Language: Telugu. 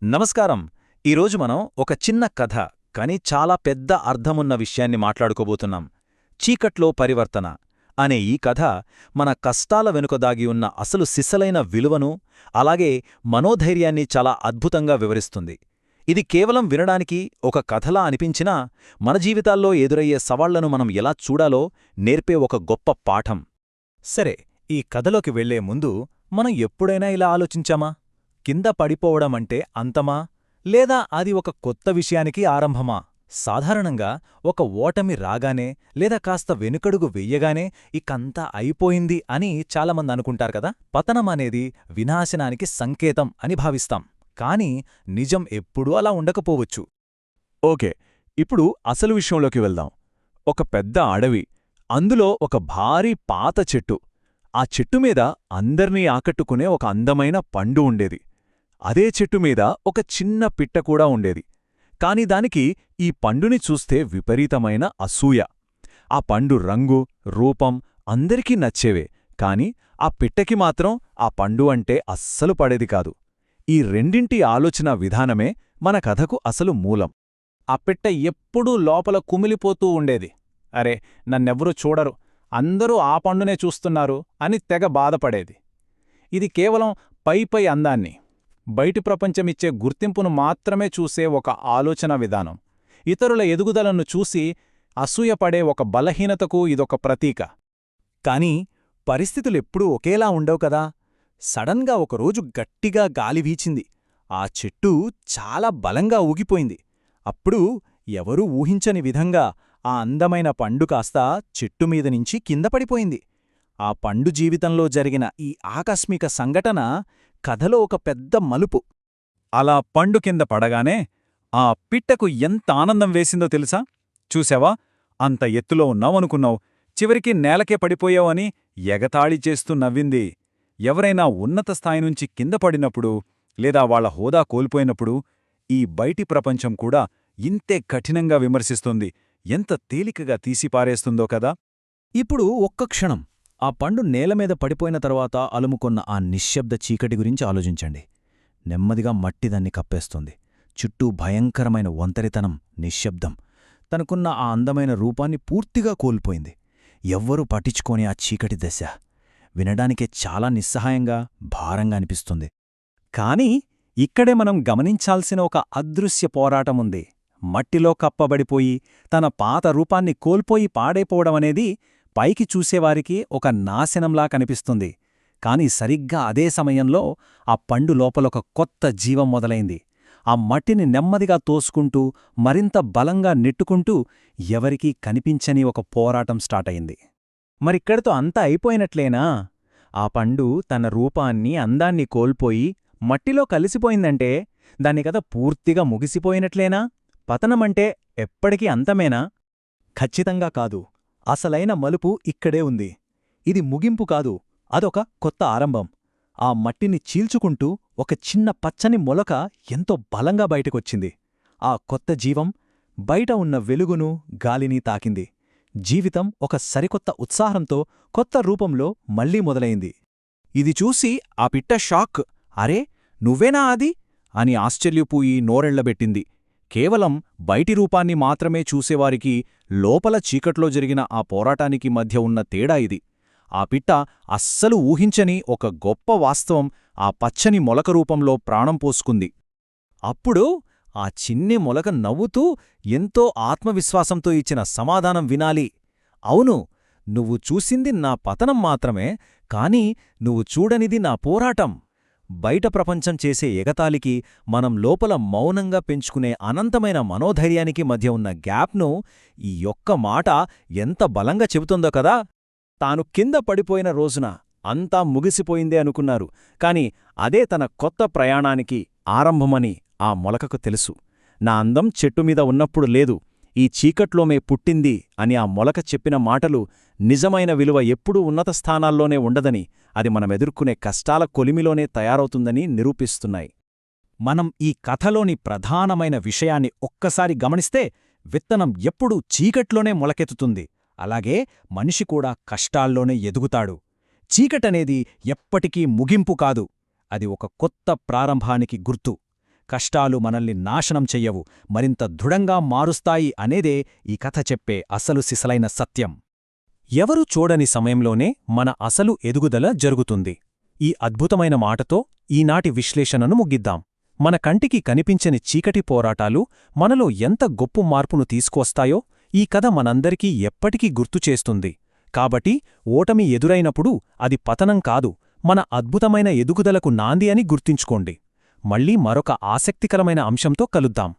నమస్కారం. ఈరోజు మనం ఒక చిన్న కథ, కానీ చాలా పెద్ద అర్థమున్న విషయాన్ని మాట్లాడుకోబోతున్నాం. చీకట్లో పరివర్తన అనే ఈ కథ మన కష్టాల వెనుక దాగి ఉన్న అసలు సిసలైన విలువను, అలాగే మనోధైర్యాన్ని చాలా అద్భుతంగా వివరిస్తుంది. ఇది కేవలం వినడానికి ఒక కథలా అనిపించినా, మన జీవితాల్లో ఎదురయ్యే సవాళ్లను మనం ఎలా చూడాలో నేర్పే ఒక గొప్ప పాఠం. సరే, ఈ కథలోకి వెళ్లే ముందు మనం ఎప్పుడైనా ఇలా ఆలోచించామా? కింద పడిపోవడమంటే అంతమా, లేదా అది ఒక కొత్త విషయానికి ఆరంభమా? సాధారణంగా ఒక ఓటమి రాగానే లేదా కాస్త వెనుకడుగు వెయ్యగానే ఇకంతా అయిపోయింది అని చాలామంది అనుకుంటారు కదా. పతనమనేది వినాశనానికి సంకేతం అని భావిస్తాం. కాని నిజం ఎప్పుడూ అలా ఉండకపోవచ్చు. ఓకే, ఇప్పుడు అసలు విషయంలోకి వెళ్దాం. ఒక పెద్ద అడవి, అందులో ఒక భారీ పాత చెట్టు. ఆ చెట్టు మీద అందర్నీ ఆకట్టుకునే ఒక అందమైన పండు ఉండేది. అదే చెట్టు మీద ఒక చిన్న పిట్ట కూడా ఉండేది. కాని దానికి ఈ పండుని చూస్తే విపరీతమైన అసూయ. ఆ పండు రంగు, రూపం అందరికీ నచ్చేవే, కాని ఆ పిట్టకి మాత్రం ఆ పండు అంటే అస్సలు పడేది కాదు. ఈ రెండింటి ఆలోచన విధానమే మన కథకు అసలు మూలం. ఆ పిట్ట ఎప్పుడూ లోపల కుమిలిపోతూ ఉండేది. అరే, నన్నెవ్వరూ చూడరు, అందరూ ఆ పండునే చూస్తున్నారు అని తెగ బాధపడేది. ఇది కేవలం పైపై అందాన్ని, బయటి ప్రపంచమిచ్చే గుర్తింపును మాత్రమే చూసే ఒక ఆలోచన విధానం. ఇతరుల ఎదుగుదలను చూసి అసూయపడే ఒక బలహీనతకు ఇదొక ప్రతీక. కాని పరిస్థితులెప్పుడూ ఒకేలా ఉండవు కదా. సడన్గా ఒకరోజు గట్టిగా గాలి వీచింది. ఆ చెట్టు చాలా బలంగా ఊగిపోయింది. అప్పుడు ఎవరూ ఊహించని విధంగా ఆ అందమైన పండు కాస్త చెట్టుమీదనుంచి కిందపడిపోయింది. ఆ పండు జీవితంలో జరిగిన ఈ ఆకస్మిక సంఘటన కథలో ఒక పెద్ద మలుపు. అలా పండు కింద పడగానే ఆ పిట్టకు ఎంత ఆనందం వేసిందో తెలుసా? చూశావా, అంత ఎత్తులో ఉన్నావనుకున్నావు, చివరికి నేలకే పడిపోయావని ఎగతాళి చేస్తూ నవ్వింది. ఎవరైనా ఉన్నత స్థాయినుంచి కింద పడినప్పుడు, లేదా వాళ్ల హోదా కోల్పోయినప్పుడు ఈ బయటి ప్రపంచం కూడా ఇంతే కఠినంగా విమర్శిస్తుంది, ఎంత తేలికగా తీసిపారేస్తుందో కదా. ఇప్పుడు ఒక్క క్షణం ఆ పండు నేలమీద పడిపోయిన తరువాత అలుముకొన్న ఆ నిశ్శబ్ద చీకటి గురించి ఆలోచించండి. నెమ్మదిగా మట్టి దాన్ని కప్పేస్తుంది. చుట్టూ భయంకరమైన ఒంటరితనం, నిశ్శబ్దం. తనకున్న ఆ అందమైన రూపాన్ని పూర్తిగా కోల్పోయింది. ఎవ్వరూ పట్టించుకోని ఆ చీకటి దశ వినడానికే చాలా నిస్సహాయంగా, భారంగా అనిపిస్తుంది. కాని ఇక్కడే మనం గమనించాల్సిన ఒక అదృశ్య పోరాటముంది. మట్టిలో కప్పబడిపోయి తన పాత రూపాన్ని కోల్పోయి పాడైపోవడమనేది పైకి చూసేవారికి ఒక నాశనంలా కనిపిస్తుంది. కాని సరిగ్గా అదే సమయంలో ఆ పండు లోపలొక కొత్త జీవం మొదలైంది. ఆ మట్టిని నెమ్మదిగా తోసుకుంటూ, మరింత బలంగా నెట్టుకుంటూ ఎవరికీ కనిపించని ఒక పోరాటం స్టార్టయింది. మరిక్కడితో అంతా అయిపోయినట్లేనా? ఆ పండు తన రూపాన్ని, అందాన్ని కోల్పోయి మట్టిలో కలిసిపోయిందంటే దాని కథ పూర్తిగా ముగిసిపోయినట్లేనా? పతనమంటే ఎప్పటికీ అంతమేనా? ఖచ్చితంగా కాదు. అసలైన మలుపు ఇక్కడే ఉంది. ఇది ముగింపు కాదు, అదొక కొత్త ఆరంభం. ఆ మట్టిని చీల్చుకుంటూ ఒక చిన్న పచ్చని మొలక ఎంతో బలంగా బయటకొచ్చింది. ఆ కొత్త జీవం బయట ఉన్న వెలుగును, గాలిని తాకింది. జీవితం ఒక సరికొత్త ఉత్సాహంతో కొత్త రూపంలో మళ్లీ మొదలైంది. ఇది చూసి ఆ పిట్ట షాక్. అరే, నువ్వేనా అది అని ఆశ్చర్యపోయి నోరెళ్లబెట్టింది. కేవలం బయటి రూపాన్ని మాత్రమే చూసేవారికి లోపల చీకట్లో జరిగిన ఆ పోరాటానికి మధ్య ఉన్న తేడా ఇది. ఆ పిట్ట అస్సలు ఊహించని ఒక గొప్ప వాస్తవం ఆ పచ్చని మొలక రూపంలో ప్రాణం పోసుకుంది. అప్పుడు ఆ చిన్ని మొలక నవ్వుతూ ఎంతో ఆత్మవిశ్వాసంతో ఇచ్చిన సమాధానం వినాలి. అవును, నువ్వు చూసింది నా పతనం మాత్రమే, కాని నువ్వు చూడనిది నా పోరాటం. బయట ప్రపంచం చేసే ఎగతాళికి, మనం లోపల మౌనంగా పెంచుకునే అనంతమైన మనోధైర్యానికి మధ్య ఉన్న గ్యాప్ను ఈ ఒక్క మాట ఎంత బలంగా చెబుతుందో కదా. తాను కింద పడిపోయిన రోజున అంతా ముగిసిపోయిందే అనుకున్నారు, కాని అదే తన కొత్త ప్రయాణానికి ఆరంభమని ఆ మొలకకు తెలుసు. నా అందం చెట్టుమీద ఉన్నప్పుడు లేదు, ఈ చీకట్లోమే పుట్టింది అని ఆ మొలక చెప్పిన మాటలు నిజమైన విలువ ఎప్పుడూ ఉన్నత స్థానాల్లోనే ఉండదని, అది మనమెదుర్కొనే కష్టాల కొలిమిలోనే తయారవుతుందని నిరూపిస్తున్నాయి. మనం ఈ కథలోని ప్రధానమైన విషయాన్ని ఒక్కసారి గమనిస్తే, విత్తనం ఎప్పుడూ చీకట్లోనే మొలకెత్తుతుంది, అలాగే మనిషి కూడా కష్టాల్లోనే ఎదుగుతాడు. చీకటనేది ఎప్పటికీ ముగింపు కాదు, అది ఒక కొత్త ప్రారంభానికి గుర్తు. కష్టాలు మనల్ని నాశనం చెయ్యవు, మరింత దృఢంగా మారుస్తాయి అనేదే ఈ కథ చెప్పే అసలు సిసలైన సత్యం. ఎవరు చూడని సమయంలోనే మన అసలు ఎదుగుదల జరుగుతుంది. ఈ అద్భుతమైన మాటతో ఈనాటి విశ్లేషణను ముగిద్దాం. మన కంటికి కనిపించని చీకటి పోరాటాలు మనలో ఎంత గొప్ప మార్పును తీసుకొస్తాయో ఈ కథ మనందరికీ ఎప్పటికీ గుర్తుచేస్తుంది. కాబట్టి ఓటమి ఎదురైనప్పుడు అది పతనం కాదు, మన అద్భుతమైన ఎదుగుదలకు నాంది అని గుర్తుంచుకోండి. మళ్ళీ మరొక ఆసక్తికరమైన అంశంతో కలుద్దాం.